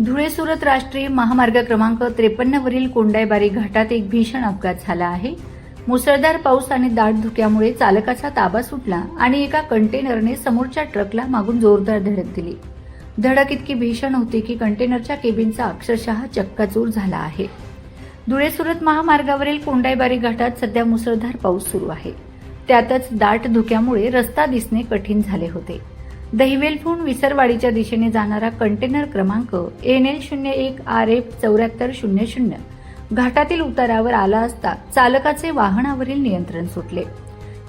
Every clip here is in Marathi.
धुळे सुरत राष्ट्रीय महामार्ग क्रमांक 53 वरील कोंडाईबारी घाटात एक भीषण अपघात झाला आहे। मुसळधार पाऊस आणि दाट धुक्यामुळे चालकाचा ताबा सुटला आणि एका कंटेनरने समोरच्या ट्रकला मागून जोरदार धडक दिली। धडक इतकी भीषण होती की कंटेनरच्या केबिनचा अक्षरशः चक्काचूर झाला आहे। धुळे सुरत महामार्गावरील कोंडाईबारी घाटात सध्या मुसळधार पाऊस सुरू आहे। त्यातच दाट धुक्यामुळे रस्ता दिसणे कठीण झाले होते। दहिवेलहून विसरवाडीच्या दिशेने जाणारा कंटेनर क्रमांक NL01 RF 7400 घाटातील उतारावर आला असता चालकाचे वाहनावरील नियंत्रण सुटले।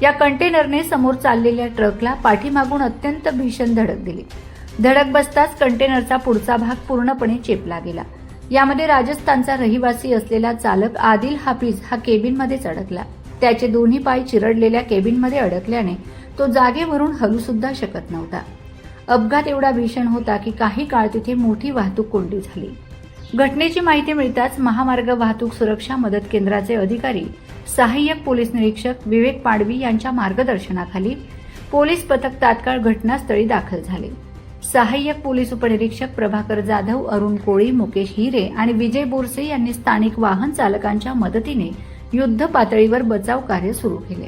या कंटेनरने समोर चाललेल्या ट्रकला पाठीमागून अत्यंत भीषण धडक दिली। धडक बसताच कंटेनरचा पुढचा भाग पूर्णपणे चेपला गेला। यामध्ये राजस्थानचा रहिवासी असलेला चालक आदिल हाफिज हा केबिनमध्येच अडकला। त्याचे दोन्ही पाय चिरडलेल्या केबिनमध्ये अडकल्याने तो जागेवरून हलू सुद्धा शकत नव्हता। अपघात एवढा भीषण होता की काही काळ तिथे मोठी वाहतूक कोंडी झाली। घटनेची माहिती मिळताच महामार्ग वाहतूक सुरक्षा मदत केंद्राचे अधिकारी सहाय्यक पोलीस निरीक्षक विवेक पाडवी यांच्या मार्गदर्शनाखाली पोलीस पथक तात्काळ घटनास्थळी दाखल झाले। सहाय्यक पोलीस उपनिरीक्षक प्रभाकर जाधव, अरुण कोळी, मुकेश हिरे आणि विजय बोरसे यांनी स्थानिक वाहन चालकांच्या मदतीने युद्ध पातळीवर बचाव कार्य सुरू केले।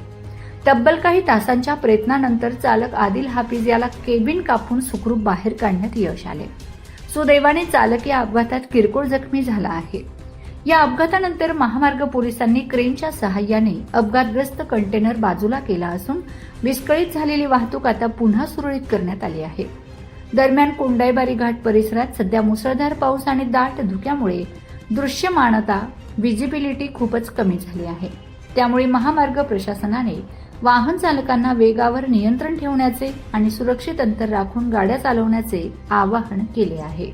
तब्बल काही तासांच्या प्रयत्नानंतर चालक आदिल हाफिज याला केबिन कापून सुखरूप बाहेर काढण्यात यश आले। सुदैवाने चालक या अपघातात किरकोळ जखमी झाला आहे। या अपघातानंतर महामार्ग पोलिसांनी क्रेनच्या सहाय्याने अपघातग्रस्त कंटेनर बाजूला केला असून विस्कळीत झालेली वाहतूक आता पुन्हा सुरळीत करण्यात आली आहे। दरम्यान कोंडाईबारी घाट परिसरात सध्या मुसळधार पाऊस आणि दाट धुक्यामुळे दृश्यमानता विजिबिलिटी खूपच कमी झाली आहे। त्यामुळे महामार्ग प्रशासनाने वाहन चालकांना वेगावर नियंत्रण ठेवण्याचे आणि सुरक्षित अंतर राखून गाड्या चालवण्याचे आवाहन केले आहे।